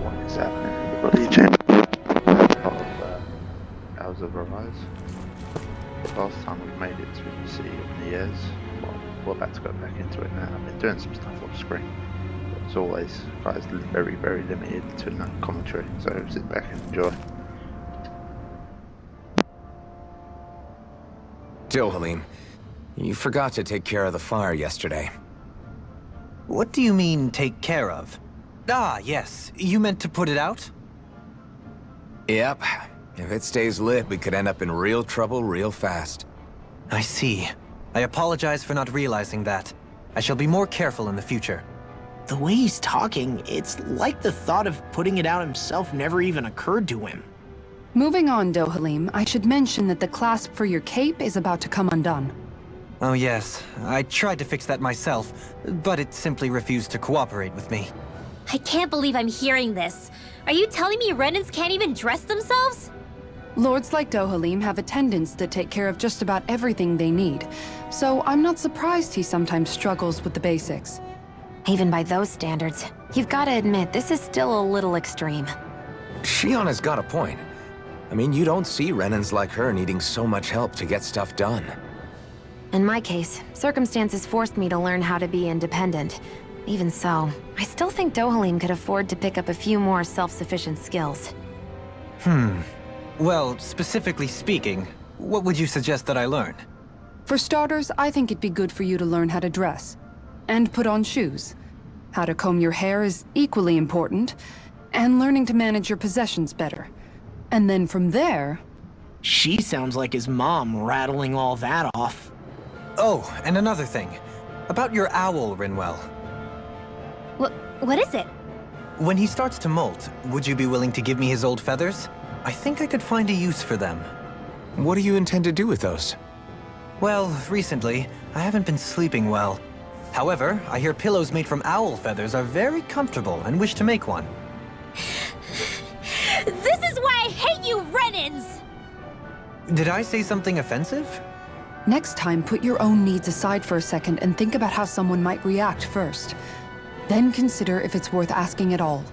What is happening, everybody? Jameseyyy of Hours of Arise. Last time we made it to the city of Niez. Well, we're about to go back into it now. I've been doing some stuff off screen. But as always, guys, very, very limited to no commentary, so sit back and enjoy. Dodyme, you forgot to take care of the fire yesterday. What do you mean, take care of? Ah, yes. You meant to put it out? Yep. If it stays lit, we could end up in real trouble real fast. I see. I apologize for not realizing that. I shall be more careful in the future. The way he's talking, it's like the thought of putting it out himself never even occurred to him. Moving on, Dodyme, I should mention that the clasp for your cape is about to come undone. Oh yes, I tried to fix that myself, but it simply refused to cooperate with me. I can't believe I'm hearing this. Are you telling me Renans can't even dress themselves? Lords like Dodyme have attendants that take care of just about everything they need, so I'm not surprised he sometimes struggles with the basics. Even by those standards, you've got to admit this is still a little extreme. Shionna's got a point. I mean, you don't see Renans like her needing so much help to get stuff done. In my case, circumstances forced me to learn how to be independent. Even so, I still think Dodyme could afford to pick up a few more self-sufficient skills. Well, specifically speaking, what would you suggest that I learn? For starters, I think it'd be good for you to learn how to dress. And put on shoes. How to comb your hair is equally important. And learning to manage your possessions better. And then from there... She sounds like his mom rattling all that off. Oh, and another thing. About your owl, Rinwell. What is it? When he starts to molt, would you be willing to give me his old feathers? I think I could find a use for them. What do you intend to do with those? Well, recently, I haven't been sleeping well. However, I hear pillows made from owl feathers are very comfortable and wish to make one. This is why I hate you, Renans! Did I say something offensive? Next time, put your own needs aside for a second and think about how someone might react first. Then consider if it's worth asking at all.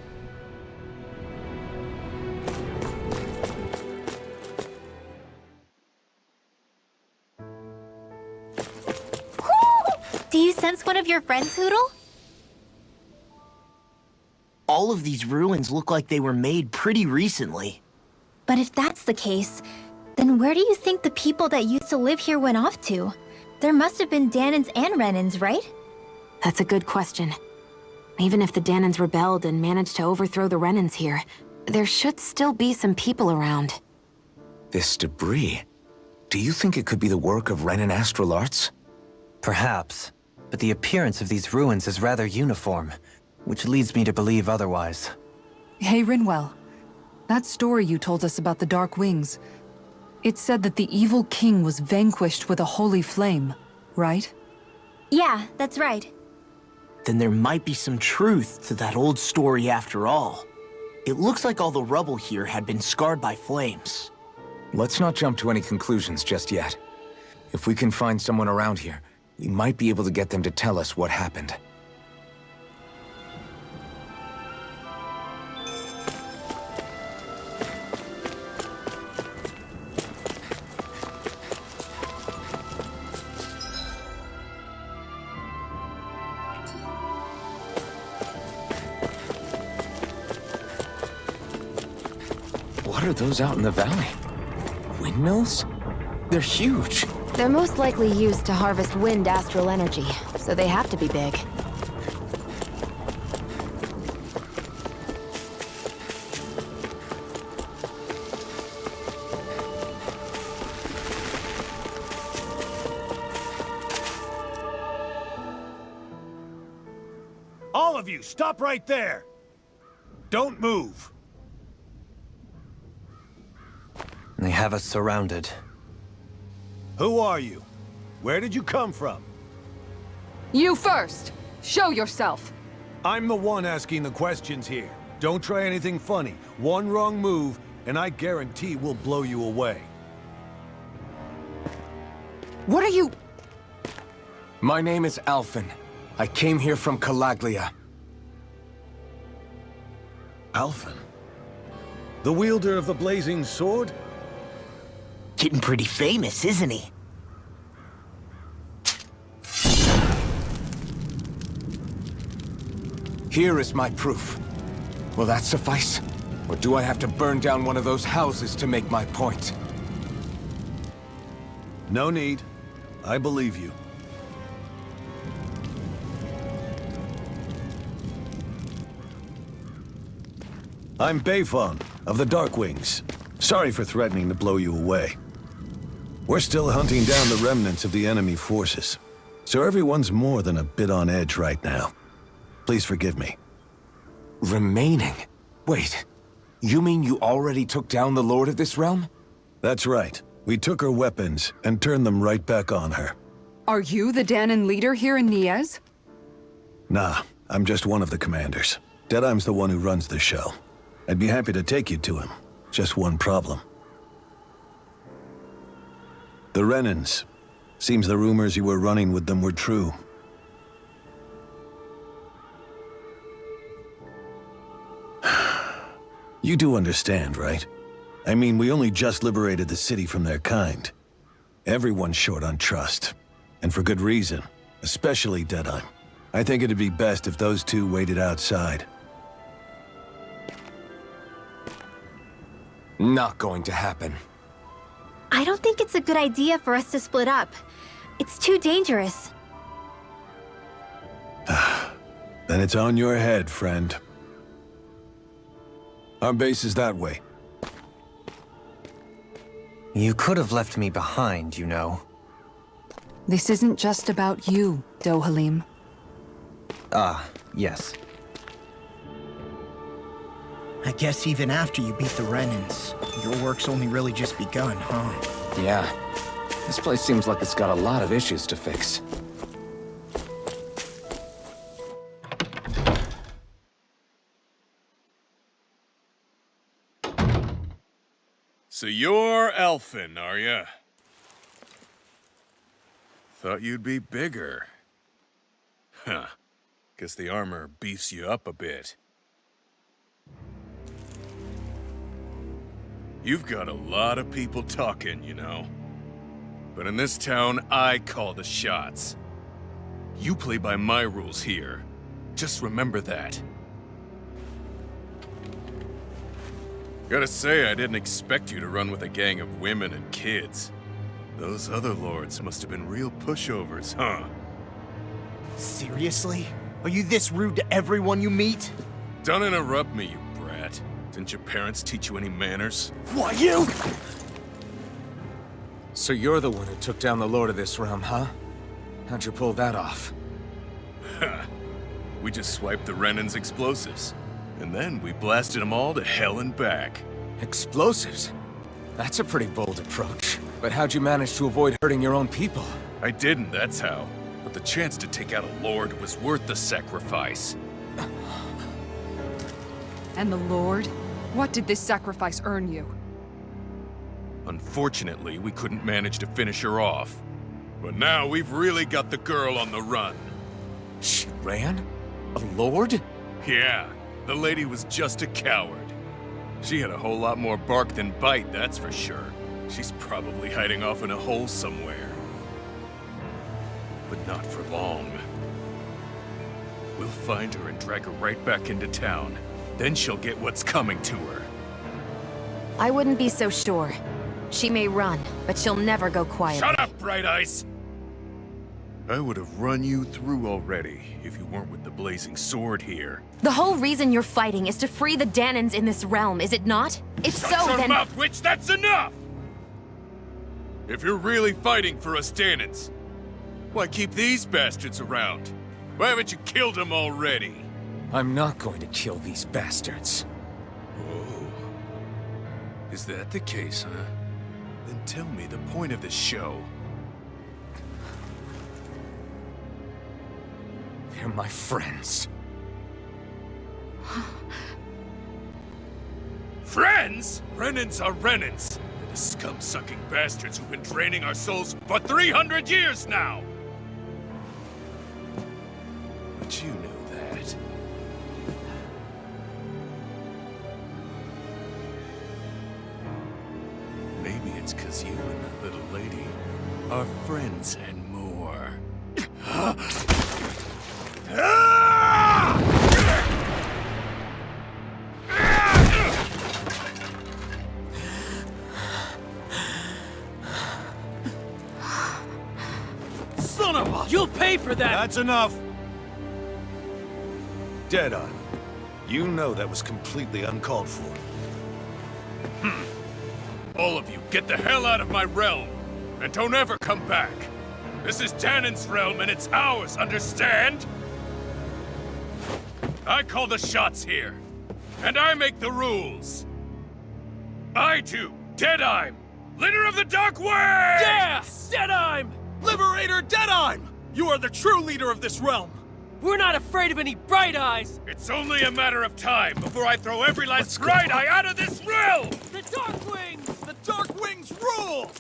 Do you sense one of your friends, Hoodle? All of these ruins look like they were made pretty recently. But if that's the case, then where do you think the people that used to live here went off to? There must have been Danans and Renans, right? That's a good question. Even if the Danans rebelled and managed to overthrow the Renans here, there should still be some people around. This debris. Do you think it could be the work of Renan astral arts? Perhaps. But the appearance of these ruins is rather uniform, which leads me to believe otherwise. Hey, Rinwell. That story you told us about the Dark Wings. It said that the evil king was vanquished with a holy flame, right? Yeah, that's right. Then there might be some truth to that old story after all. It looks like all the rubble here had been scarred by flames. Let's not jump to any conclusions just yet. If we can find someone around here, we might be able to get them to tell us what happened. What are those out in the valley? Windmills? They're huge. They're most likely used to harvest wind astral energy, so they have to be big. All of you, stop right there! Don't move! They have us surrounded. Who are you? Where did you come from? You first! Show yourself! I'm the one asking the questions here. Don't try anything funny. One wrong move, and I guarantee we'll blow you away. What are you... My name is Alphen. I came here from Calaglia. Alphen? The wielder of the blazing sword? Getting pretty famous, isn't he? Here is my proof. Will that suffice? Or do I have to burn down one of those houses to make my point? No need. I believe you. I'm Bayfon, of the Darkwings. Sorry for threatening to blow you away. We're still hunting down the remnants of the enemy forces, so everyone's more than a bit on edge right now. Please forgive me. Remaining? Wait, you mean you already took down the Lord of this realm? That's right. We took her weapons and turned them right back on her. Are you the Danon leader here in Niez? Nah, I'm just one of the commanders. Dodyme's the one who runs the show. I'd be happy to take you to him. Just one problem. The Renans. Seems the rumors you were running with them were true. You do understand, right? I mean, we only just liberated the city from their kind. Everyone's short on trust. And for good reason. Especially Dodyme. I think it'd be best if those two waited outside. Not going to happen. I don't think it's a good idea for us to split up. It's too dangerous. Then it's on your head, friend. Our base is that way. You could have left me behind, you know. This isn't just about you, Dohalim. Yes. I guess even after you beat the Renans, your work's only really just begun, huh? Yeah. This place seems like it's got a lot of issues to fix. So you're Alphen, are ya? Thought you'd be bigger. Huh. Guess the armor beefs you up a bit. You've got a lot of people talking, you know. But in this town, I call the shots. You play by my rules here. Just remember that. Gotta say, I didn't expect you to run with a gang of women and kids. Those other lords must have been real pushovers, huh? Seriously? Are you this rude to everyone you meet? Don't interrupt me, you brat. Didn't your parents teach you any manners? Why, you? So you're the one who took down the Lord of this realm, huh? How'd you pull that off? We just swiped the Renan's explosives. And then we blasted them all to hell and back. Explosives? That's a pretty bold approach. But how'd you manage to avoid hurting your own people? I didn't, that's how. But the chance to take out a lord was worth the sacrifice. And the Lord? What did this sacrifice earn you? Unfortunately, we couldn't manage to finish her off. But now we've really got the girl on the run. She ran? A lord? Yeah, the lady was just a coward. She had a whole lot more bark than bite, that's for sure. She's probably hiding off in a hole somewhere. But not for long. We'll find her and drag her right back into town. Then she'll get what's coming to her. I wouldn't be so sure. She may run, but she'll never go quiet. Shut up, Bright Eyes! I would have run you through already if you weren't with the blazing sword here. The whole reason you're fighting is to free the Danons in this realm, is it not? If so, Shut your then— mouth, witch! That's enough! If you're really fighting for us Danons, why keep these bastards around? Why haven't you killed them already? I'm not going to kill these bastards. Oh. Is that the case, huh? Then tell me the point of the show. They're my friends. Friends? Renans are Renans. They're the scum-sucking bastards who've been draining our souls for 300 years now! But you know that. Because you and that little lady are friends and more. Son of a... You'll pay for that! That's enough! Deadeye, you know that was completely uncalled for. All of you, get the hell out of my realm! And don't ever come back! This is Danon's realm and it's ours, understand? I call the shots here. And I make the rules. I do, Dodyme, leader of the Dark Wings! Yeah! Dodyme! Liberator Dodyme! You are the true leader of this realm! We're not afraid of any Bright Eyes! It's only a matter of time before I throw every last Bright Eye out of this realm! The Dark Wings! The Dark Wings rule!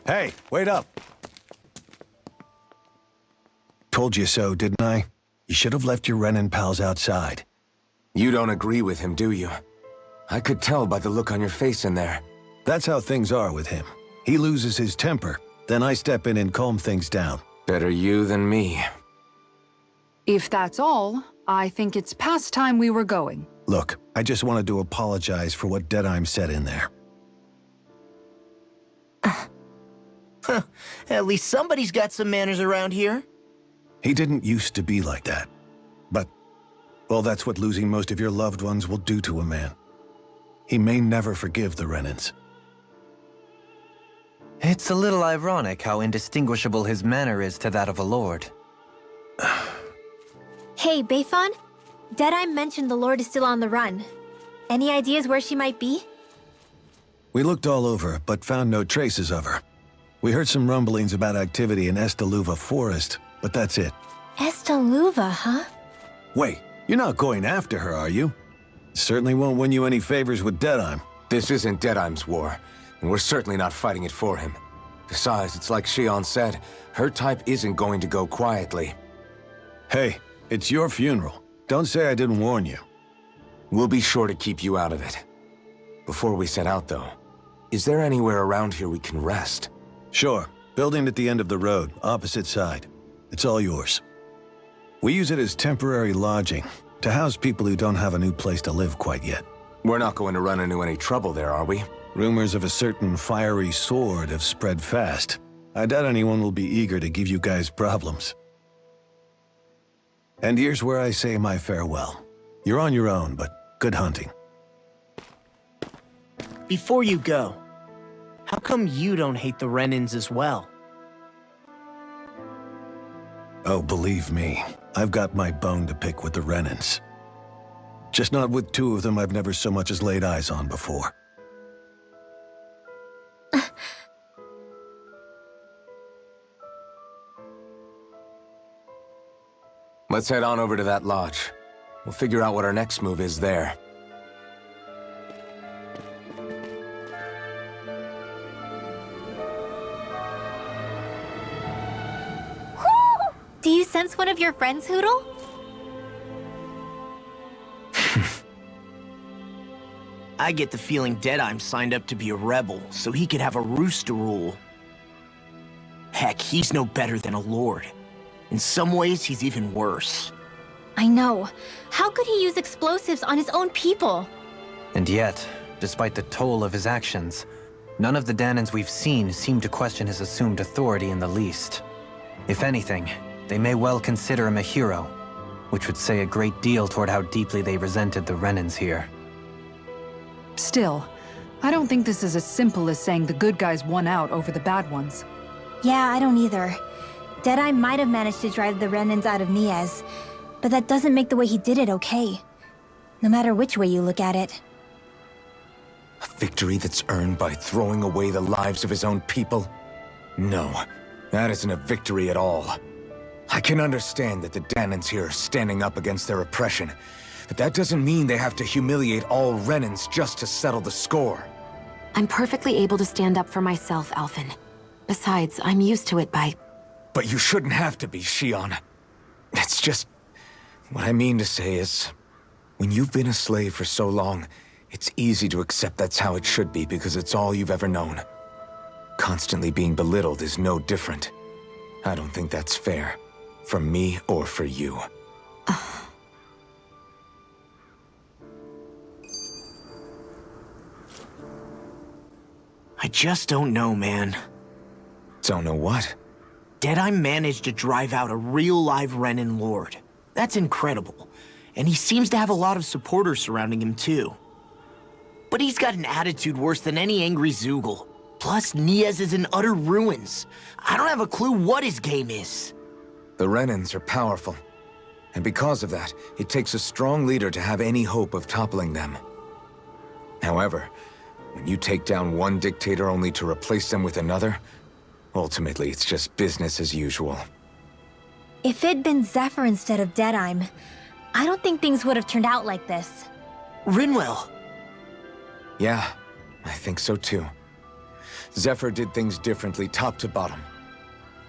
Hey, wait up! Told you so, didn't I? You should have left your Renin pals outside. You don't agree with him, do you? I could tell by the look on your face in there. That's how things are with him. He loses his temper, then I step in and calm things down. Better you than me. If that's all, I think it's past time we were going. Look, I just wanted to apologize for what Dodyme said in there. At least somebody's got some manners around here. He didn't used to be like that. But, well, that's what losing most of your loved ones will do to a man. He may never forgive the Renins. It's a little ironic how indistinguishable his manner is to that of a lord. Hey, Bayfon? Dodyme mentioned the Lord is still on the run. Any ideas where she might be? We looked all over, but found no traces of her. We heard some rumblings about activity in Estaluva Forest, but that's it. Estaluva, huh? Wait, you're not going after her, are you? Certainly won't win you any favors with Dodyme. This isn't Dodyme's war, and we're certainly not fighting it for him. Besides, it's like Shion said, her type isn't going to go quietly. Hey, it's your funeral. Don't say I didn't warn you. We'll be sure to keep you out of it. Before we set out, though, is there anywhere around here we can rest? Sure. Building at the end of the road, opposite side. It's all yours. We use it as temporary lodging, to house people who don't have a new place to live quite yet. We're not going to run into any trouble there, are we? Rumors of a certain fiery sword have spread fast. I doubt anyone will be eager to give you guys problems. And here's where I say my farewell. You're on your own, but good hunting. Before you go, how come you don't hate the Renins as well? Oh, believe me, I've got my bone to pick with the Renins. Just not with two of them I've never so much as laid eyes on before. Let's head on over to that lodge. We'll figure out what our next move is there. Do you sense one of your friends, Hootle? I get the feeling Dodyme signed up to be a rebel, so he could have a roost to rule. Heck, he's no better than a lord. In some ways, he's even worse. I know. How could he use explosives on his own people? And yet, despite the toll of his actions, none of the Danons we've seen seem to question his assumed authority in the least. If anything, they may well consider him a hero, which would say a great deal toward how deeply they resented the Renins here. Still, I don't think this is as simple as saying the good guys won out over the bad ones. Yeah, I don't either. Dodyme might have managed to drive the Renins out of Niez, but that doesn't make the way he did it okay. No matter which way you look at it. A victory that's earned by throwing away the lives of his own people? No, that isn't a victory at all. I can understand that the Danons here are standing up against their oppression, but that doesn't mean they have to humiliate all Renins just to settle the score. I'm perfectly able to stand up for myself, Alphen. Besides, I'm used to it by But you shouldn't have to be, Shion. It's just... What I mean to say is... When you've been a slave for so long, it's easy to accept that's how it should be because it's all you've ever known. Constantly being belittled is no different. I don't think that's fair. For me or for you. I just don't know, man. Don't know what? Dodyme managed to drive out a real live Renin Lord. That's incredible. And he seems to have a lot of supporters surrounding him too. But he's got an attitude worse than any angry Zoogle. Plus, Niez is in utter ruins. I don't have a clue what his game is. The Renins are powerful. And because of that, it takes a strong leader to have any hope of toppling them. However, when you take down one dictator only to replace them with another, ultimately it's just business as usual. If it'd been Zephyr instead of Dodyme, I don't think things would have turned out like this. Rinwell. Yeah, I think so too. Zephyr did things differently top to bottom.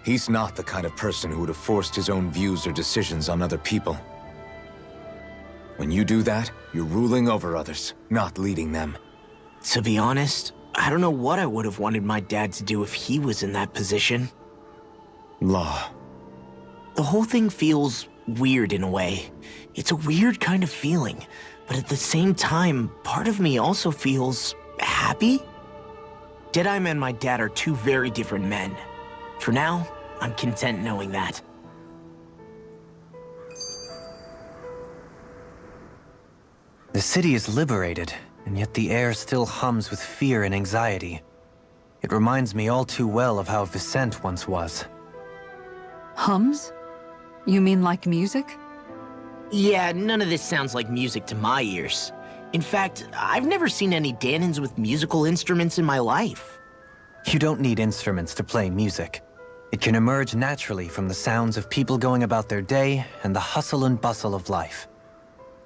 He's not the kind of person who would have forced his own views or decisions on other people. When you do that, you're ruling over others, not leading them. To be honest, I don't know what I would have wanted my dad to do if he was in that position. Law. The whole thing feels weird in a way. It's a weird kind of feeling, but at the same time, part of me also feels happy. Dodyme and my dad are two very different men. For now, I'm content knowing that. The city is liberated, and yet the air still hums with fear and anxiety. It reminds me all too well of how Vicente once was. Hums? You mean like music? Yeah, none of this sounds like music to my ears. In fact, I've never seen any Danins with musical instruments in my life. You don't need instruments to play music. It can emerge naturally from the sounds of people going about their day and the hustle and bustle of life.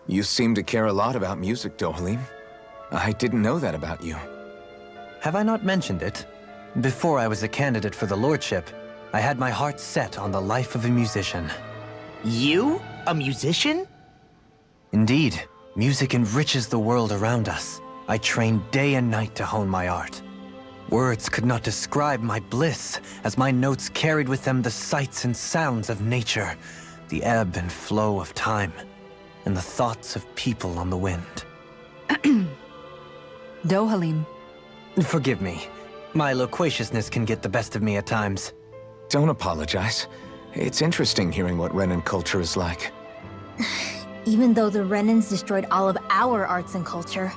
You seem to care a lot about music, Dodyme. I didn't know that about you. Have I not mentioned it? Before I was a candidate for the lordship, I had my heart set on the life of a musician. You? A musician? Indeed, music enriches the world around us. I trained day and night to hone my art. Words could not describe my bliss, as my notes carried with them the sights and sounds of nature, the ebb and flow of time, and the thoughts of people on the wind. Dodyme. Forgive me. My loquaciousness can get the best of me at times. Don't apologize. It's interesting hearing what Renin culture is like. Even though the Renins destroyed all of our arts and culture.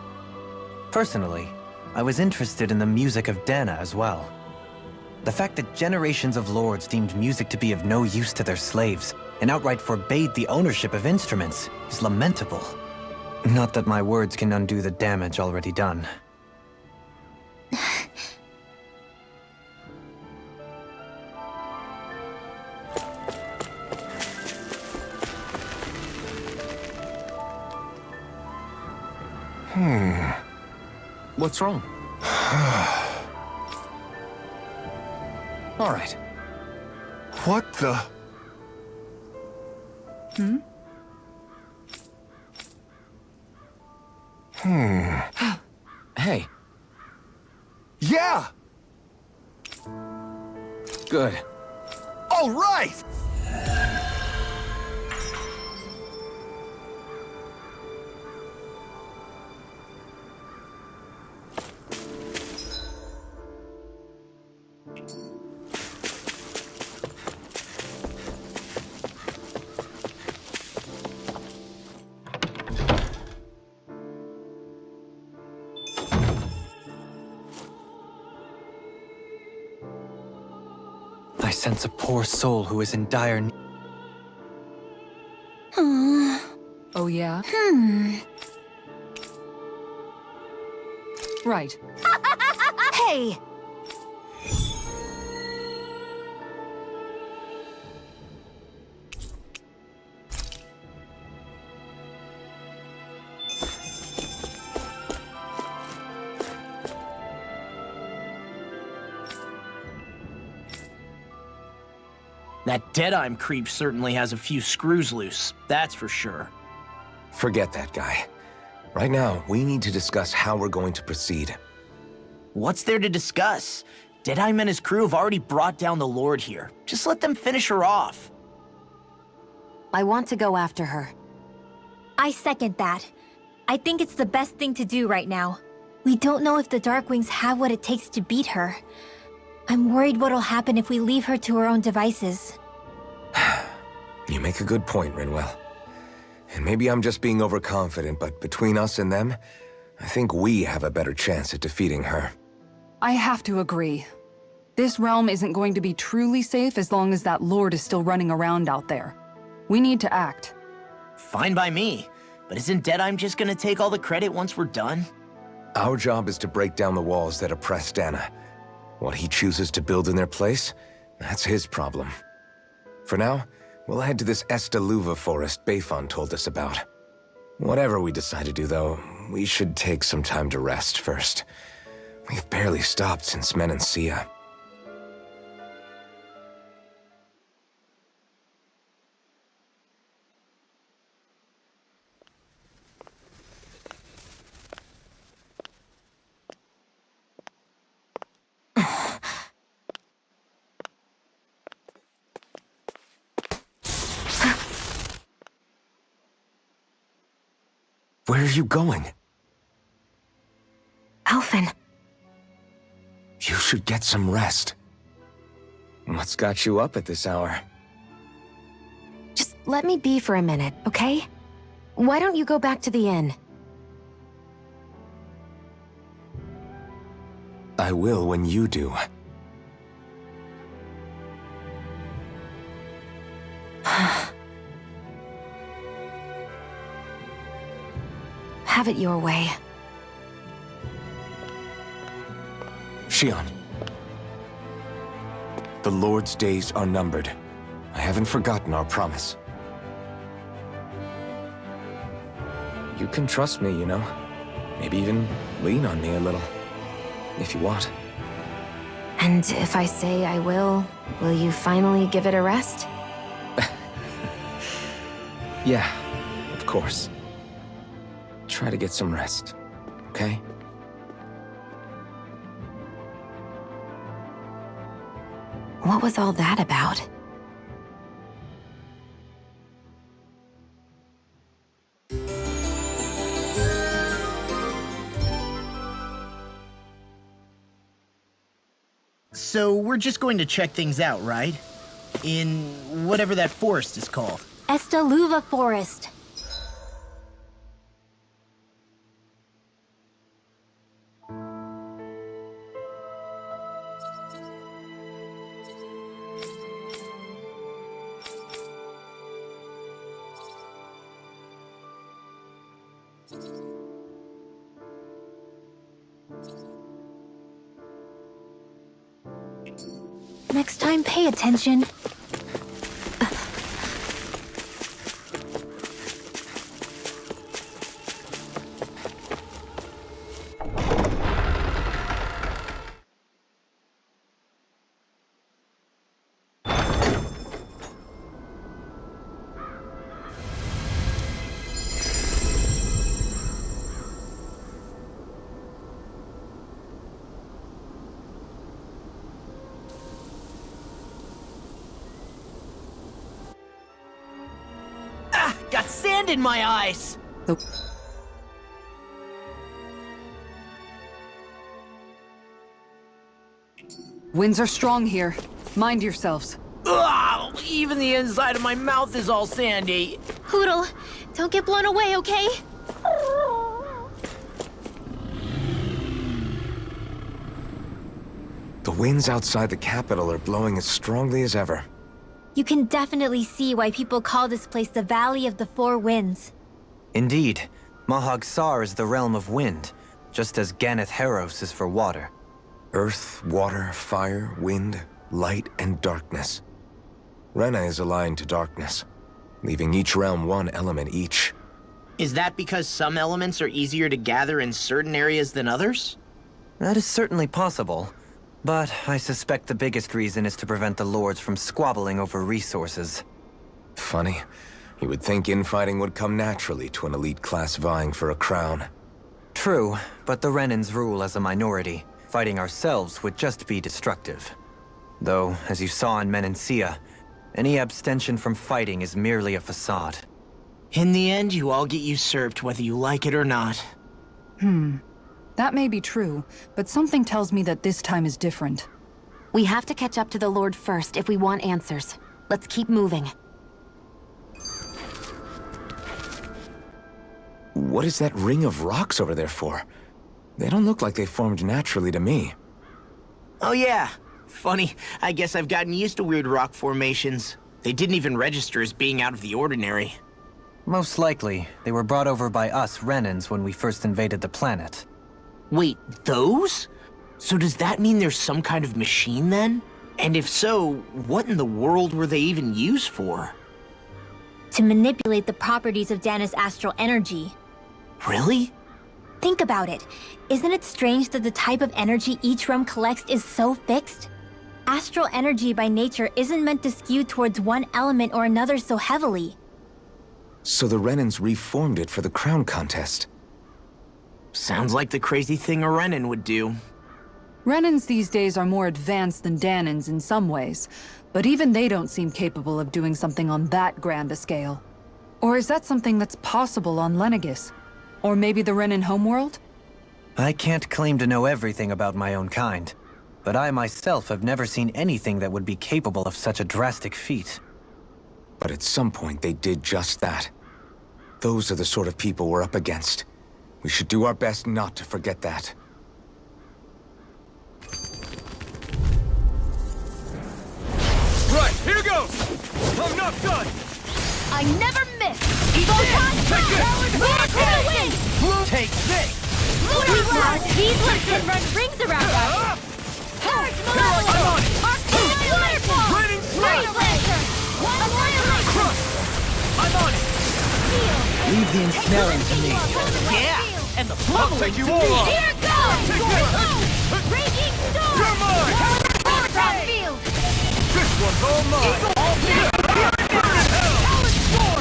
Personally, I was interested in the music of Dana as well. The fact that generations of lords deemed music to be of no use to their slaves and outright forbade the ownership of instruments is lamentable. Not that my words can undo the damage already done. What's wrong? All right. What the? Hey, Yeah! good. All right! I sense a poor soul who is in dire need. Oh yeah? Right. Hey! That Dodyme creep certainly has a few screws loose, that's for sure. Forget that guy. Right now, we need to discuss how we're going to proceed. What's there to discuss? Dodyme and his crew have already brought down the Lord here. Just let them finish her off. I want to go after her. I second that. I think it's the best thing to do right now. We don't know if the Darkwings have what it takes to beat her. I'm worried what'll happen if we leave her to her own devices. You make a good point, Rinwell. And maybe I'm just being overconfident, but between us and them, I think we have a better chance at defeating her. I have to agree. This realm isn't going to be truly safe as long as that Lord is still running around out there. We need to act. Fine by me. But isn't Dodyme just gonna take all the credit once we're done? Our job is to break down the walls that oppress Dana. What he chooses to build in their place, that's his problem. For now, we'll head to this Estaluva forest Bayfon told us about. Whatever we decide to do, though, we should take some time to rest first. We've barely stopped since Jameseyyy. Where are you going? Alphen. You should get some rest. What's got you up at this hour? Just let me be for a minute, okay? Why don't you go back to the inn? I will when you do. Have it your way. Shion. The Lord's days are numbered. I haven't forgotten our promise. You can trust me, you know. Maybe even lean on me a little. If you want. And if I say I will you finally give it a rest? Yeah, of course. Try to get some rest, okay? What was all that about? So we're just going to check things out, right? In whatever that forest is called. Estaluva Forest. Next time, pay attention. Got sand in my eyes! Winds are strong here. Mind yourselves. Ugh, even the inside of my mouth is all sandy. Hoodle, don't get blown away, okay? The winds outside the capital are blowing as strongly as ever. You can definitely see why people call this place the Valley of the Four Winds. Indeed, Mahag Sar is the realm of wind, just as Ganeth Heros is for water. Earth, water, fire, wind, light, and darkness. Rena is aligned to darkness, leaving each realm one element each. Is that because some elements are easier to gather in certain areas than others? That is certainly possible. But I suspect the biggest reason is to prevent the lords from squabbling over resources. Funny. You would think infighting would come naturally to an elite class vying for a crown. True, but the Renans rule as a minority. Fighting ourselves would just be destructive. Though, as you saw in Niez, any abstention from fighting is merely a facade. In the end, you all get usurped whether you like it or not. That may be true, but something tells me that this time is different. We have to catch up to the Lord first if we want answers. Let's keep moving. What is that ring of rocks over there for? They don't look like they formed naturally to me. Oh yeah. Funny, I guess I've gotten used to weird rock formations. They didn't even register as being out of the ordinary. Most likely, they were brought over by us Renans when we first invaded the planet. Wait, those? So does that mean there's some kind of machine then? And if so, what in the world were they even used for? To manipulate the properties of Dana's astral energy. Really? Think about it. Isn't it strange that the type of energy each realm collects is so fixed? Astral energy by nature isn't meant to skew towards one element or another so heavily. So the Renans reformed it for the crown contest. Sounds like the crazy thing a Renan would do. Renans these days are more advanced than Danans in some ways, but even they don't seem capable of doing something on that grand a scale. Or is that something that's possible on Lenegis? Or maybe the Renan homeworld? I can't claim to know everything about my own kind, but I myself have never seen anything that would be capable of such a drastic feat. But at some point they did just that. Those are the sort of people we're up against. We should do our best not to forget that. Right, here goes! I'm not done! I never miss! Take this! These ones can run rings around us! Charge Malevolent! Arcane Waterfall! Raining Rain Lancer! Annihilation! I'm on it! Leave the ensnaring to me. Yeah! And the I'll take you all on! Here goes! Raging Storm! You're mine! Battleground Field! This one's all mine!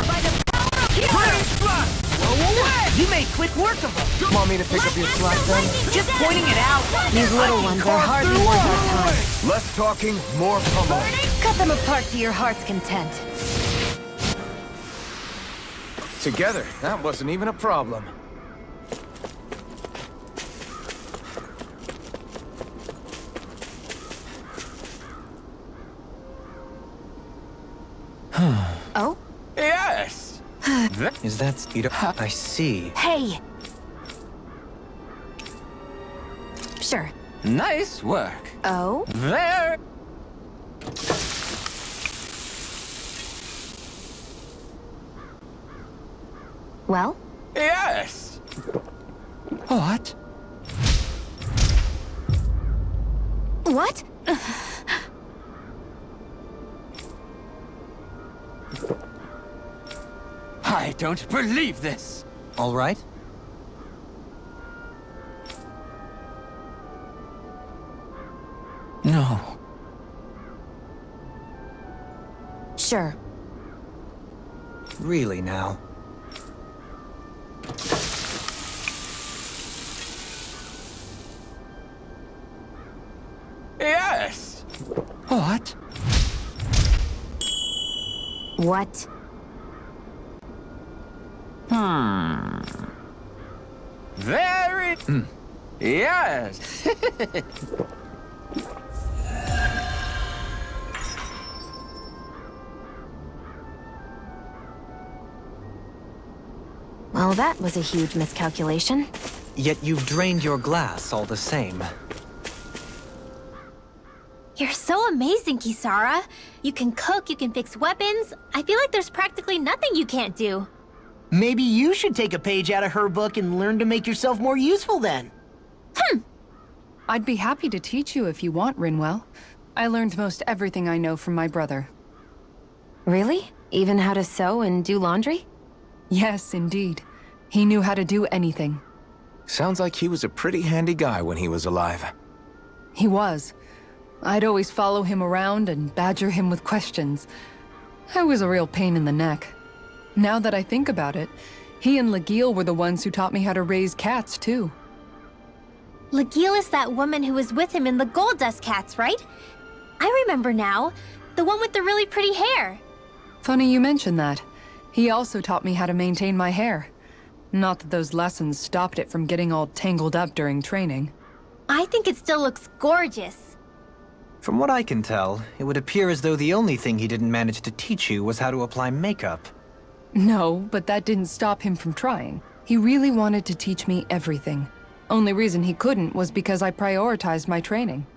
By the power of Raining Blast! You made quick work of them! Want me to pick up your slack then? Just pointing it out! These little ones are hardly worth our time. Less talking, more pummeling. Cut them apart to your heart's content. Together, that wasn't even a problem. Oh? Yes! Is that speed? I see. Hey! Sure. Nice work. Oh? There! Well? Yes! What? What? I don't believe this! All right. No. Sure. Really now. Yes! What? What? Very... Yes! Well, that was a huge miscalculation. Yet you've drained your glass all the same. You're so amazing, Kisara. You can cook, you can fix weapons. I feel like there's practically nothing you can't do. Maybe you should take a page out of her book and learn to make yourself more useful then. I'd be happy to teach you if you want, Rinwell. I learned most everything I know from my brother. Really? Even how to sew and do laundry? Yes, indeed. He knew how to do anything. Sounds like he was a pretty handy guy when he was alive. He was. I'd always follow him around and badger him with questions. I was a real pain in the neck. Now that I think about it, he and Legil were the ones who taught me how to raise cats, too. Legil is that woman who was with him in the Gold Dust Cats, right? I remember now. The one with the really pretty hair. Funny you mention that. He also taught me how to maintain my hair. Not that those lessons stopped it from getting all tangled up during training. I think it still looks gorgeous. From what I can tell, it would appear as though the only thing he didn't manage to teach you was how to apply makeup. No, but that didn't stop him from trying. He really wanted to teach me everything. Only reason he couldn't was because I prioritized my training.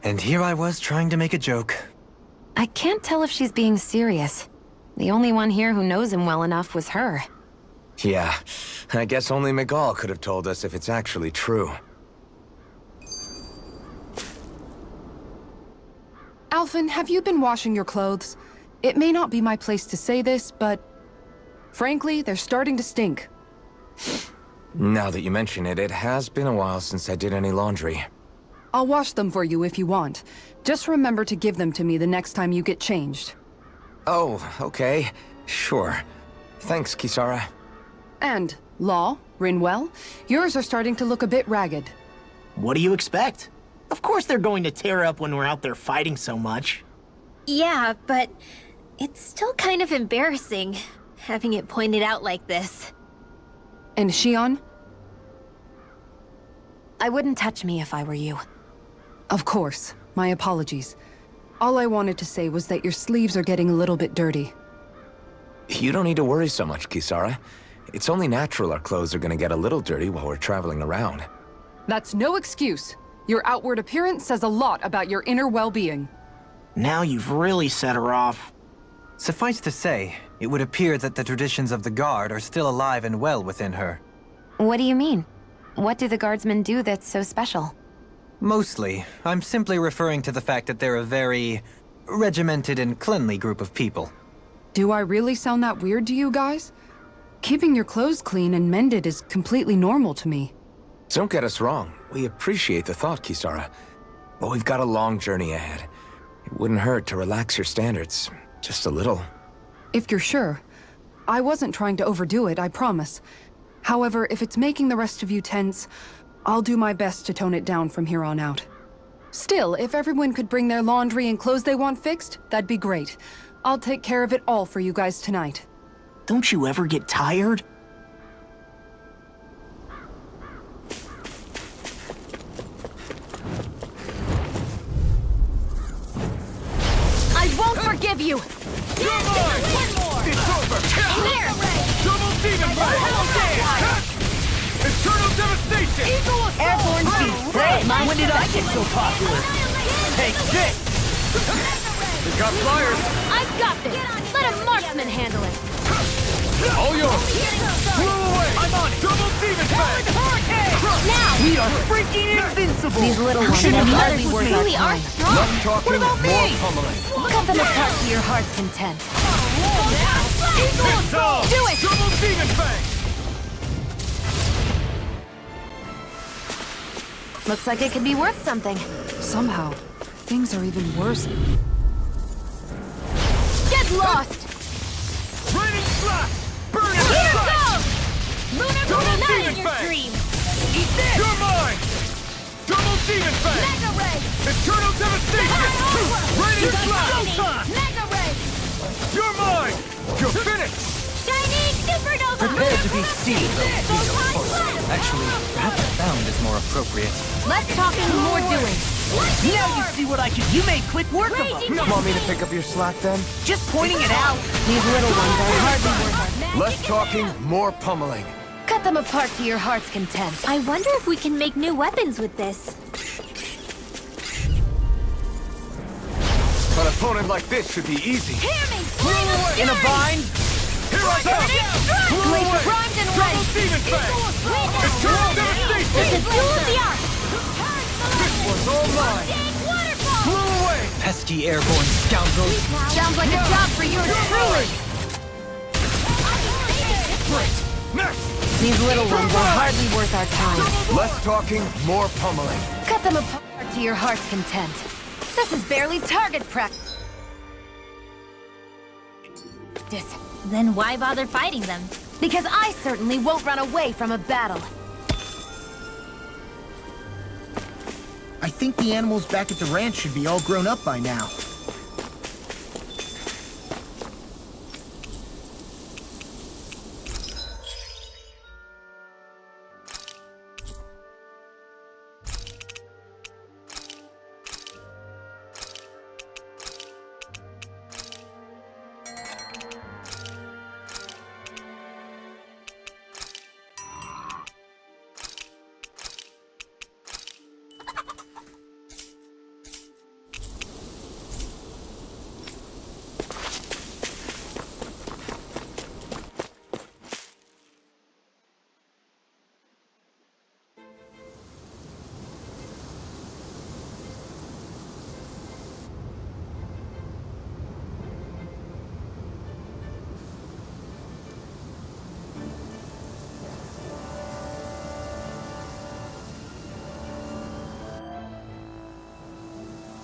And here I was trying to make a joke. I can't tell if she's being serious. The only one here who knows him well enough was her. Yeah, I guess only Miguel could have told us if it's actually true. Alphen, have you been washing your clothes? It may not be my place to say this, but... frankly, they're starting to stink. Now that you mention it, it has been a while since I did any laundry. I'll wash them for you if you want. Just remember to give them to me the next time you get changed. Oh, okay. Sure. Thanks, Kisara. And, Law, Rinwell, yours are starting to look a bit ragged. What do you expect? Of course they're going to tear up when we're out there fighting so much. Yeah, but it's still kind of embarrassing, having it pointed out like this. And Shion? I wouldn't touch me if I were you. Of course. My apologies. All I wanted to say was that your sleeves are getting a little bit dirty. You don't need to worry so much, Kisara. It's only natural our clothes are gonna get a little dirty while we're traveling around. That's no excuse. Your outward appearance says a lot about your inner well-being. Now you've really set her off. Suffice to say, it would appear that the traditions of the Guard are still alive and well within her. What do you mean? What do the guardsmen do that's so special? Mostly, I'm simply referring to the fact that they're a very regimented and cleanly group of people. Do I really sound that weird to you guys? Keeping your clothes clean and mended is completely normal to me. Don't get us wrong. We appreciate the thought, Kisara. But we've got a long journey ahead. It wouldn't hurt to relax your standards. Just a little. If you're sure. I wasn't trying to overdo it, I promise. However, if it's making the rest of you tense, I'll do my best to tone it down from here on out. Still, if everyone could bring their laundry and clothes they want fixed, that'd be great. I'll take care of it all for you guys tonight. Don't you ever get tired? I won't forgive you! It's over! Here! Double demon blade! Eternal devastation! Airborne beast! Hey, when did I get so popular? Take this! We got flyers! I've got this! Let a marksman handle it! All yours! Flew away! I'm on it! Double demon blade! Now! We are freaking invincible! These little ones are hardly worth our really are time. strong! Less talking, more pummeling. Cut them apart to your heart's content. It's all! Do it! Double demon fang! Looks like it could be worth something. Somehow, things are even worse. Get lost! Raining slash! Burn it! Here goes! Lunar Double not demon in your fang! dream! Eat this! You're mine! Double demon fang! Mega Ray! Eternal devastation! Raining slash! Mega Ray! You're mine! You're finished! Shining Supernova! Prepare to be seen, Actually, perhaps found is more appropriate. Less talking, more doing. Now you see what I can. You made quick work of Raging them. Want me to pick up your slack then? Just pointing it out. These little ones are hardly worth our... Less talking, more pummeling. Cut them apart to your heart's content. I wonder if we can make new weapons with this. An opponent like this should be easy. Hear me! In a bind. Here I come! Glacier primed and ready! Double demon fang! Eternal devastation! It's a duel of the arc! This one's all mine! Waterfall! Blew away! Pesky airborne scoundrels! Sounds like a job for yours truly! Great! Next! These little ones are hardly worth our time. Less talking, more pummeling. Cut them apart to your heart's content. This is barely target practice. Then why bother fighting them? Because I certainly won't run away from a battle. I think the animals back at the ranch should be all grown up by now.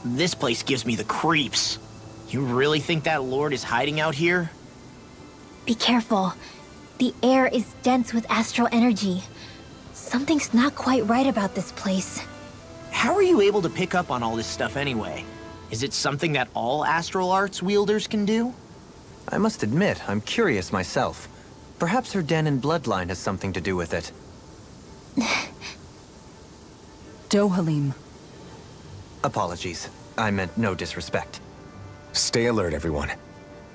This place gives me the creeps. You really think that lord is hiding out here? Be careful. The air is dense with astral energy. Something's not quite right about this place. How are you able to pick up on all this stuff anyway? Is it something that all astral arts wielders can do? I must admit, I'm curious myself. Perhaps her Danon bloodline has something to do with it. Dodyme. Apologies. I meant no disrespect. Stay alert, everyone.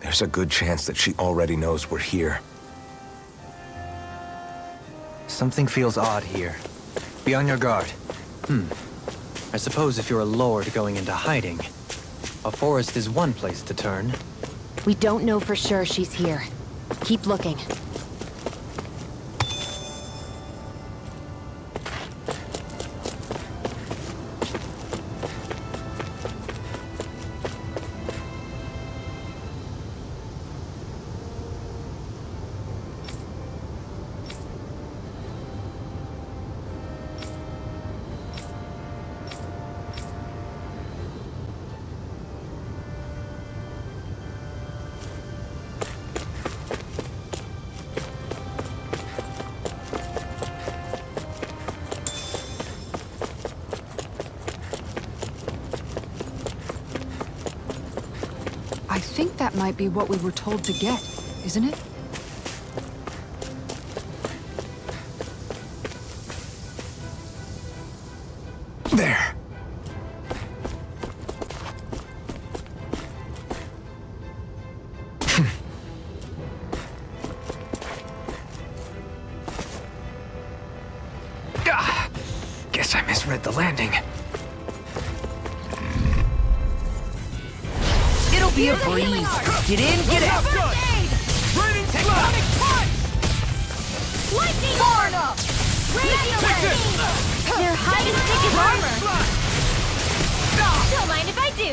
There's a good chance that she already knows we're here. Something feels odd here. Be on your guard. I suppose if you're a lord going into hiding, a forest is one place to turn. We don't know for sure she's here. Keep looking. I think that might be what we were told to get, isn't it? There. Guess I misread the landing. It'll be a breeze. Get in, get out. Raining tectonic punch! Lightning horn up! Radiant! Their hiding thick is armor. Don't mind if I do.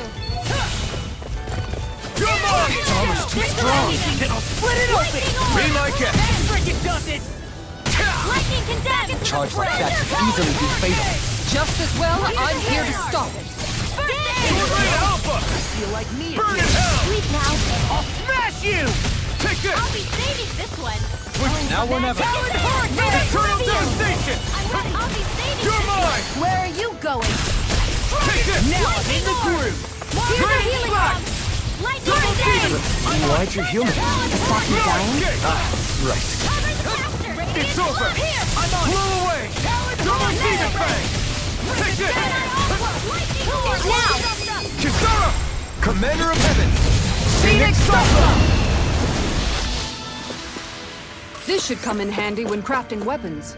Come on! It's almost too strong. Then I'll split it open! Be my guest. Frickin' does it! Lightning condemned! Charge like that could easily be fatal. Just as well, I'm here to stop it. Alpha! Feel like me. Burn in hell! Sleep now. I'll smash you! Take this! I'll be saving this one. Now or never. Talon Horde! Eternal devastation! I'll be saving You're mine! Where are you going? Take this! Now I'm in the groove. Here's the Great healing spot! bomb. Lightning condemned! Why'd you heal me? Okay. Right. It's over! I'm on! Blow away! Double demon fang! Take this! Now! Kisara! Commander of Heaven! Phoenix Cyclone! This should come in handy when crafting weapons.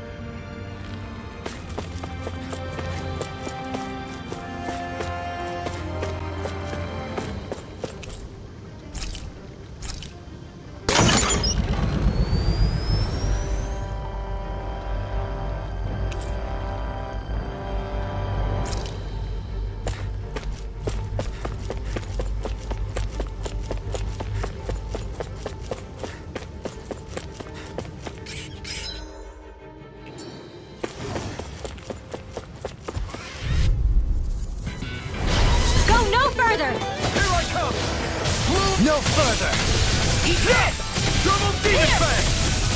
No further! Eat this! Double demon fang!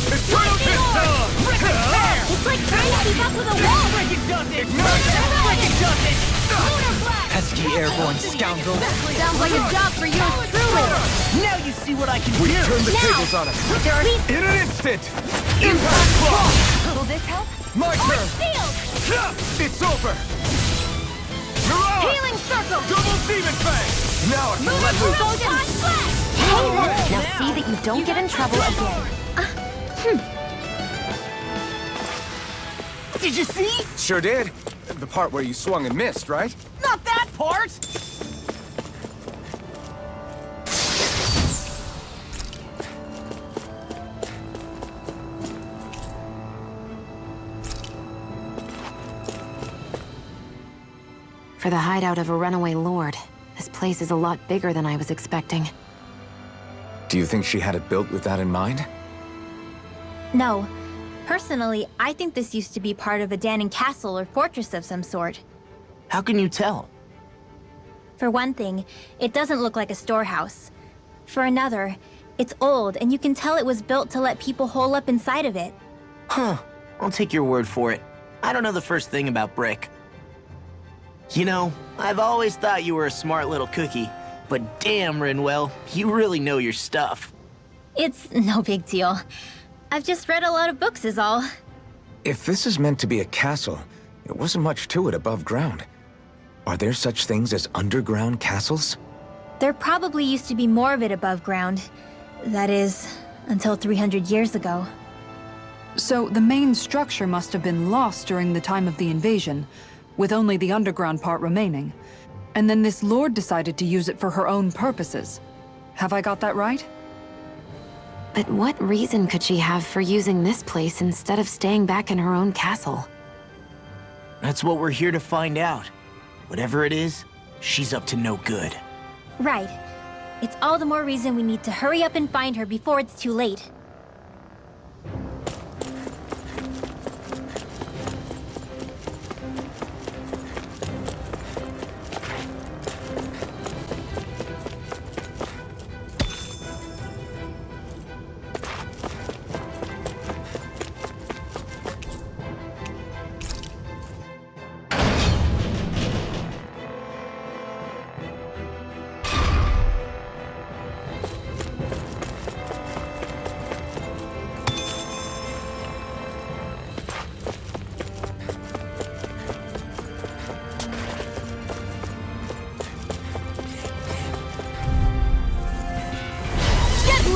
Eternal pistol! It's like trying to keep up with a wall! Freaking does it! Freaking does it! Pesky airborne scoundrel. Sounds like a job for you, truly! Now you see what I can We do! turn the Now. tables on him! Please, In an instant! Impact block! will this help? My turn! Shield! It's over! Mirage! Healing circle! Double demon fang! Now I can let loose! Golden flash! Now see that you don't get in trouble again. Did you see? Sure did. The part where you swung and missed, right? Not that part! For the hideout of a runaway lord, this place is a lot bigger than I was expecting. Do you think she had it built with that in mind? No. Personally, I think this used to be part of a Danon castle or fortress of some sort. How can you tell? For one thing, it doesn't look like a storehouse. For another, it's old, and you can tell it was built to let people hole up inside of it. Huh. I'll take your word for it. I don't know the first thing about brick. You know, I've always thought you were a smart little cookie, but damn, Rinwell, you really know your stuff. It's no big deal. I've just read a lot of books is all. If this is meant to be a castle, there wasn't much to it above ground. Are there such things as underground castles? There probably used to be more of it above ground. That is, until 300 years ago. So the main structure must have been lost during the time of the invasion, with only the underground part remaining. And then this lord decided to use it for her own purposes. Have I got that right? But what reason could she have for using this place instead of staying back in her own castle? That's what we're here to find out. Whatever it is, she's up to no good. Right. It's all the more reason we need to hurry up and find her before it's too late.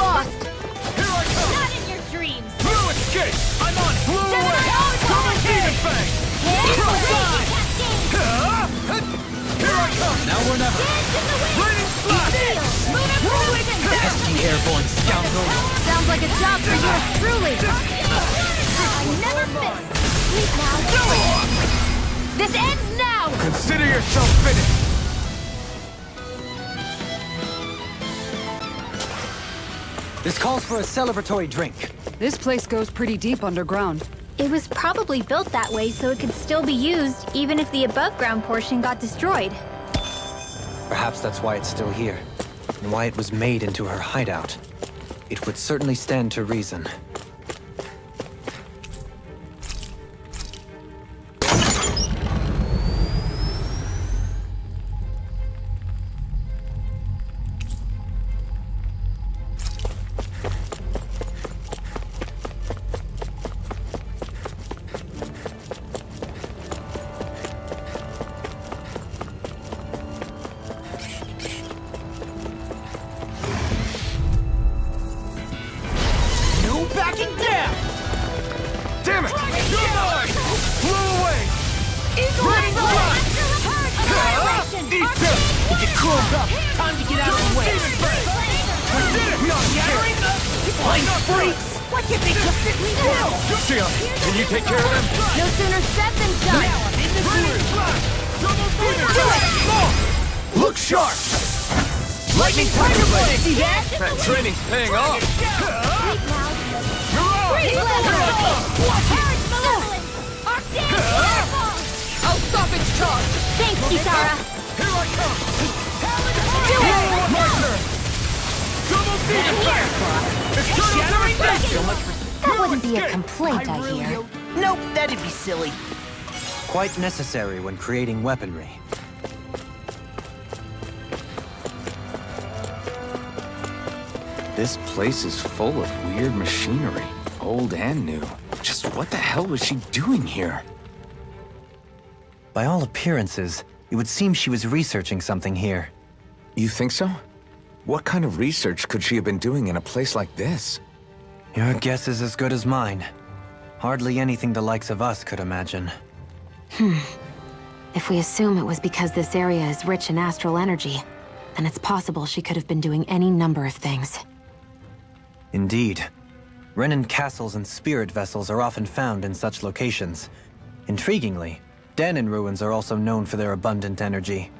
Lost! Here I come! Not in your dreams! No escape! I'm on it! Blew Jedi away! always Double on demon it! fang! Here Cross-eye! Here I come! Now or never. Raining flash! Pesky airborne scoundrel. Sounds like a job for yours truly! I never miss! Sleep now! This ends now! Consider yourself finished! This calls for a celebratory drink. This place goes pretty deep underground. It was probably built that way so it could still be used, even if the above-ground portion got destroyed. Perhaps that's why it's still here, and why it was made into her hideout. It would certainly stand to reason. Backing down! Damn it! Goodbye! Blew away! Raining flash! Eat this! We'll get closed up! Time to get out of the way! Demon fang! We did it! Gathering up! Blind freaks! Why can't they just sit still? Sion, can you take care of them? No sooner said than done! I'm in the Raining groove! flash! Double demon Do it! fang! Look sharp! Lightning Tiger Blade! See that? That training's paying off! Sleep now! Mirage! I'll stop its charge! Thanks, Kisara! Here I come! Do it! My turn! That wouldn't be a complaint, I hear. Nope, that'd be silly. Quite necessary when creating weaponry. This place is full of weird machinery, old and new. Just what the hell was she doing here? By all appearances, it would seem she was researching something here. You think so? What kind of research could she have been doing in a place like this? Your guess is as good as mine. Hardly anything the likes of us could imagine. If we assume it was because this area is rich in astral energy, then it's possible she could have been doing any number of things. Indeed. Renan castles and spirit vessels are often found in such locations. Intriguingly, Danon ruins are also known for their abundant energy.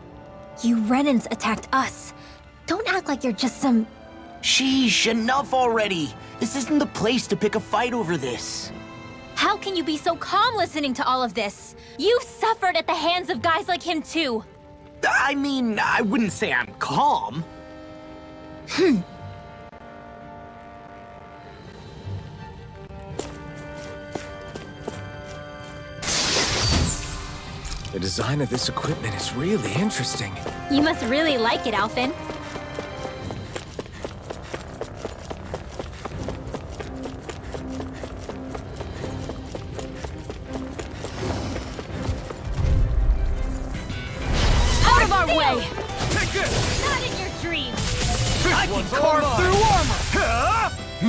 You Renans attacked us. Don't act like you're just some... Sheesh, enough already. This isn't the place to pick a fight over this. How can you be so calm listening to all of this? You've suffered at the hands of guys like him too. I mean, I wouldn't say I'm calm. The design of this equipment is really interesting. You must really like it, Alphen. Out of our way! Take this! Not in your dreams! I can carve through armor!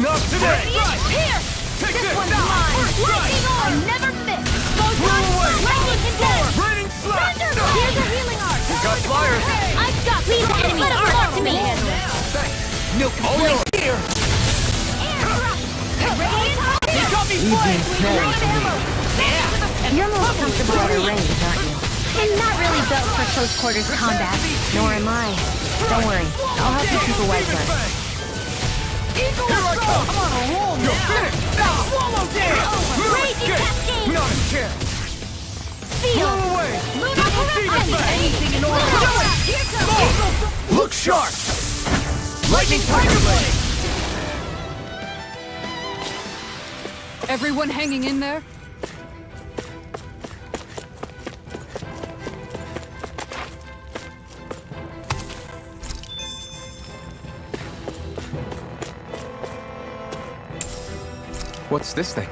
Not today! Here! Take This this! one's Now! mine! First Lightning strike! orb! Never miss! Goes Blow on! away! Lightning condemned! Raining slap! Thunder! Here's a healing art! Got flyers! I've got leave the enemy art to me! No complaints here! You got me flying! You're most comfortable at a range, aren't you? I'm not really built for close quarters combat. Nor am I. Don't worry, I'll help you keep a white bird. Here I come! I'm on a roll now! You're finished! Now swallow down! Raging cascade! Not a chance! Seal! Blow away! Lunar corruption! Anything in order! Here comes! Look sharp! Lightning tiger blade! Everyone hanging in there? What's this thing?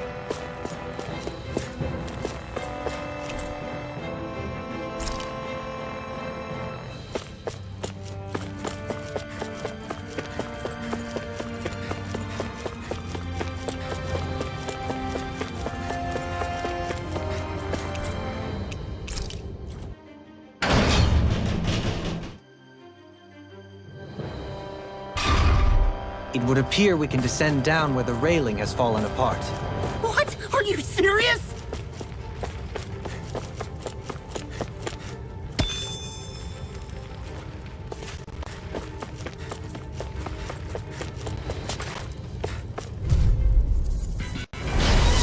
It would appear we can descend down where the railing has fallen apart. What? Are you serious?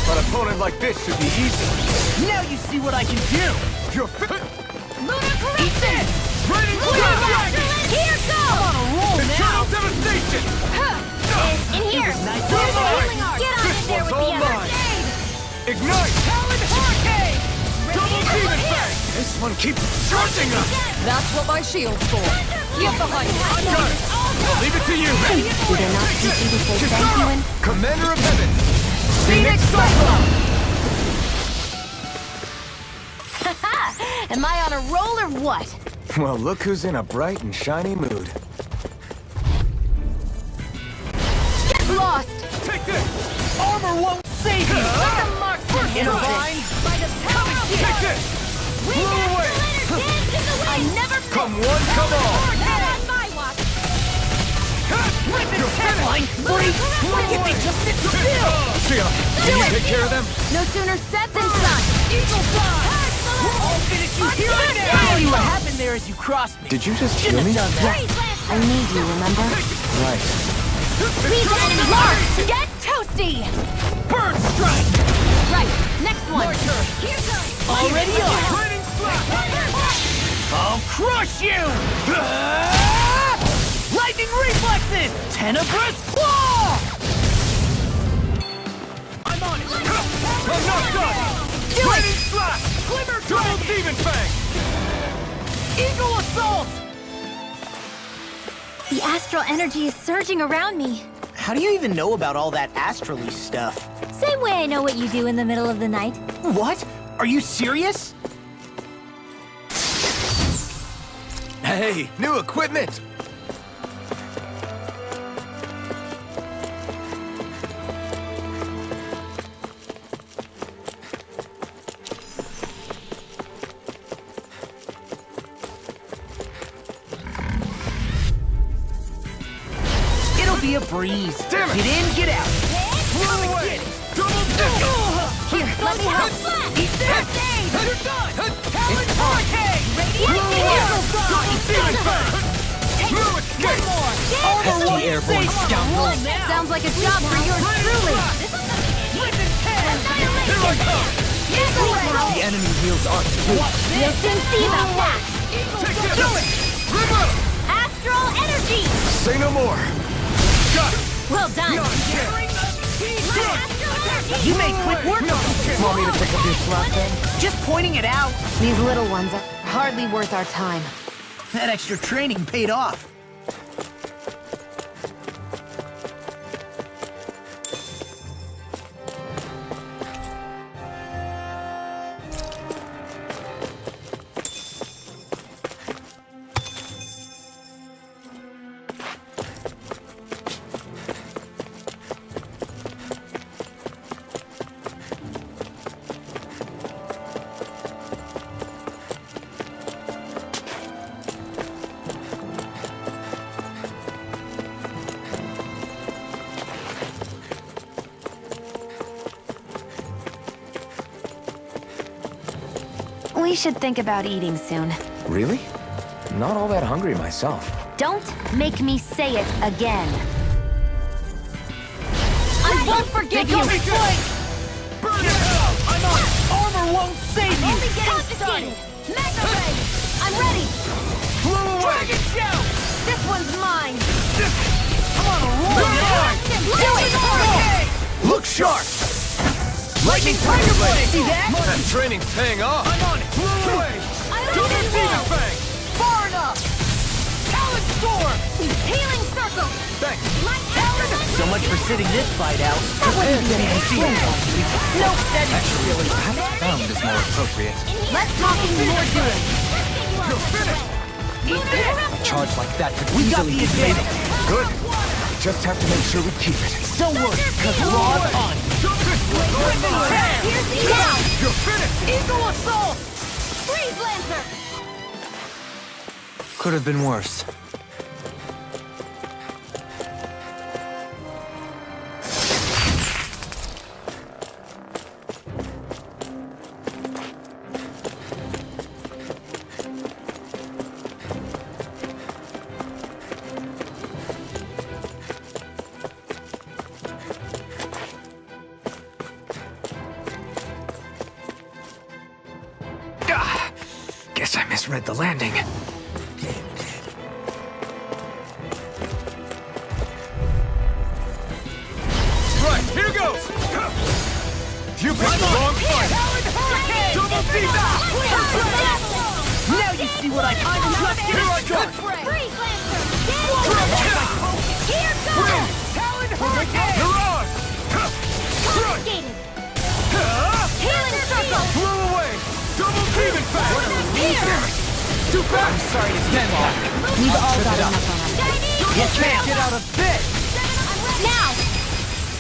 An opponent like this should be easy. Now you see what I can do! You're fit! Lunar corruption! Raining Lunar slap! corruption! Here goes! Eternal devastation! In here! nice. Here's a All healing art! Get on This in there one's with all the mine. other! Ignite! Talon Hurricane! Double demon fang! This one keeps charging us! That's what my shield's for. Get behind me. Got it! I'll leave it to you! Do they not teach you to say thank you in? Commander of Heaven! Phoenix Cyclone! Am I on a roll or what? Well, look who's in a bright and shiny mood. Get lost! Take this! Armor won't save you! Let the marksman hit Divine! By the power of the Take earth! this! We Blow got away! the dance in the wind! I never miss! Come one, come all! Not on my watch! You're finished! Free! Why can't they just sit still? See ya! Can you take care of them? No sooner said than done! Eagle fly! I'll finish you here and now! I see what happened there as you crossed me. Did you just kill Shouldn't me? have done that. I need you, remember? Right. Leave the enemy mark! Get toasty! Bird strike! Right, next one! Here comes! Already on! Raining slap! I'll crush you! Lightning lightning reflexes! Tenebrous claw! I'm on it! I'm not done! Do Lightning slash! Glimmer double demon fang! Eagle assault! The astral energy is surging around me. How do you even know about all that astrally stuff? Same way I know what you do in the middle of the night. What? Are you serious? Hey, new equipment! It'll be a breeze. Damn it! Get in, get out. Blow away! Double dip! Here, let me help. Eat this! You're done! Talon Hurricane! Radiant Eagle Pesky airborne scoundrel. Sounds like a job for yours truly. The enemy wields art too. We'll soon see about that. Do it! Rebuttal! Astral energy! Say no more! Got it! Well done. You made quick work of it. Want me to pick up your slack then? Just pointing it out. These little ones are hardly worth our time. That extra training paid off. We should think about eating soon. Really? Not all that hungry myself. Don't make me say it again. I won't forgive you! Burn it out! I'm on it! Armor won't save you! Only getting started! Mega Ray! I'm ready! Blow away! Dragon Shout! This one's mine! I'm on a roll now! Do it! Look sharp! Lightning Tiger Blade! See that? That training's paying off! I'm on it! Blow away! Double Demon Fang! Far enough! Talon Storm! Healing circle! Thanks! So much for sitting this fight out. wouldn't be any Nope, that's Actually, perhaps found is more appropriate. Less talking, more doing. You're finished! A charge like that could We got easily the defeat it. advantage. Good! Just have to make sure we keep it. Don't worry, because we're all on it. Here's the down! You're finished! Eagle Assault! Freeze Lancer! Could have been worse. Guess I misread the landing. Right, here goes! You picked the wrong fight! Double deep! Now you see what I can do. Here I come! Freeze Lancer! Here goes! Talon Hurricane! Mirage! Confiscated! Healing circle! Blow away! Double demon fang! Here! Too fast! I'm sorry to stand back. We've all got enough on our You can't get out of bed. Now!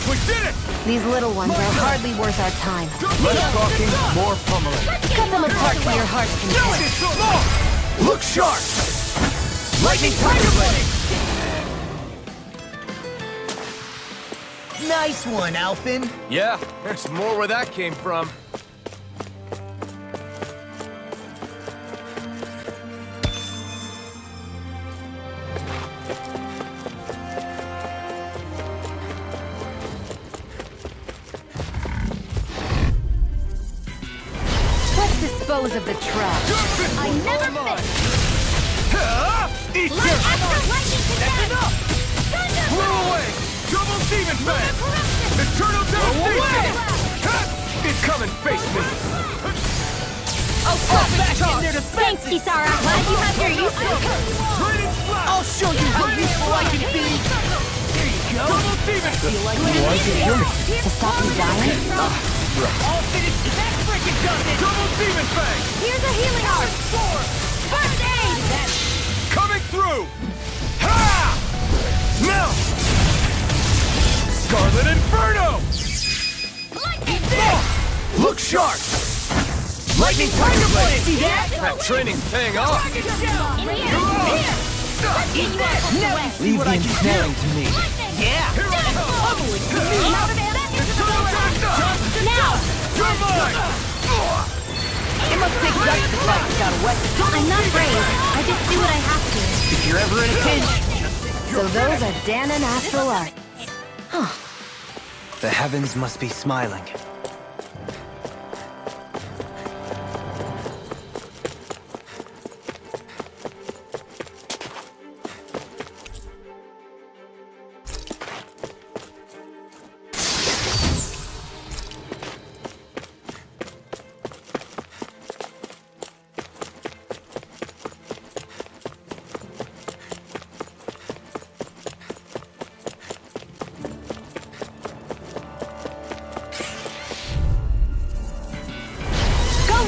We did it! These little ones are hardly worth our time. Less talking, more pummeling. Cut them apart to your heart's content. Look sharp! Lightning Tiger Blade! Nice one, Alphin. Yeah, there's more where that came from. Let's dispose of the trash. I never fit! Eat Light this! extra lightning to That's death! enough! Thunder Blow blast! away! Double demon fang! Corruption! Eternal devastation! It come and face me! I'll stop back in there to Thanks, Kisara. Glad you have your uses. Training flash! I'll show you how useful I can be! There you go! Double demon feel like To stop me dying? all finished. That freaking does it! Double demon fang! Here's a healing art. First aid! Coming through! Ha! Now! Scarlet Inferno! Look sharp! Lightning Tiger Blade! See that? That training's paying off! In here! Eat that! Now you see what I can do! to me. Yeah! Bubbling to me! Now! You're mine! It must take guts to fight without a weapon. I'm not brave. I just do what I have to. If you're ever in a pinch, So those are Danon astral arts. The heavens must be smiling.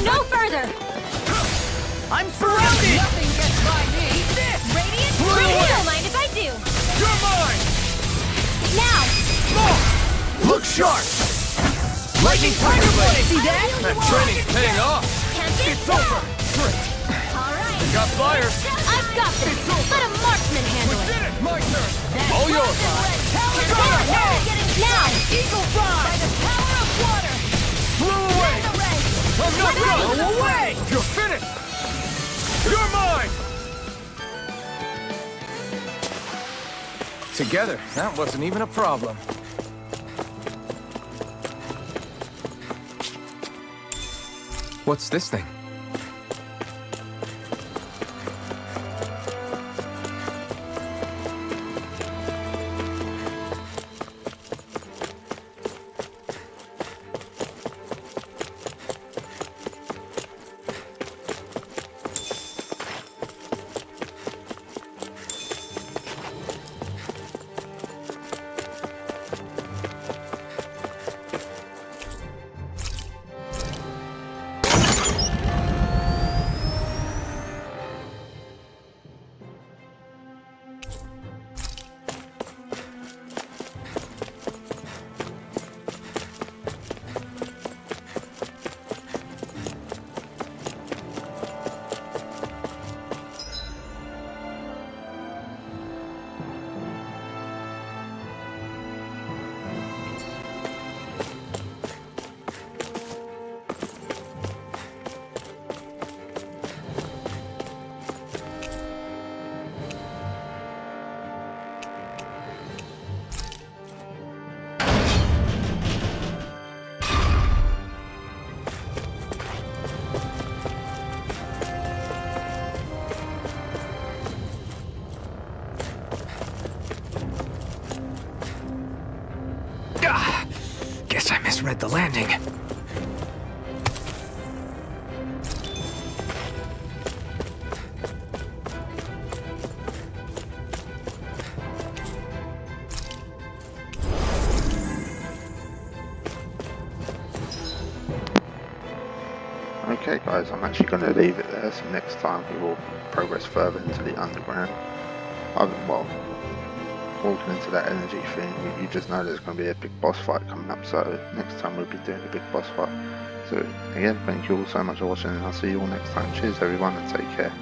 No further! I'm surrounded! Nothing gets by me! Radiant? Blow away! Don't mind if I do. You're mine! Now! Look sharp! Lightning Tiger Blade! See that? That training's paying off! Can't get It's over! Alright. Got fire! I've got this. Let a marksman handle it. Did it! My turn! All yours! Now! Eagle Fly! By the power of water! Blow away! I'm not done! Blow away! You're finished! You're mine! Together, that wasn't even a problem. What's this thing? Guess I misread the landing. Okay guys, I'm actually going to leave it there, so next time we will progress further into the underground. Well, walking into that energy thing, you just know there's going to be a big boss fight coming up, so next time we'll be doing a big boss fight. So again, thank you all so much for watching, and I'll see you all next time. Cheers everyone, and take care.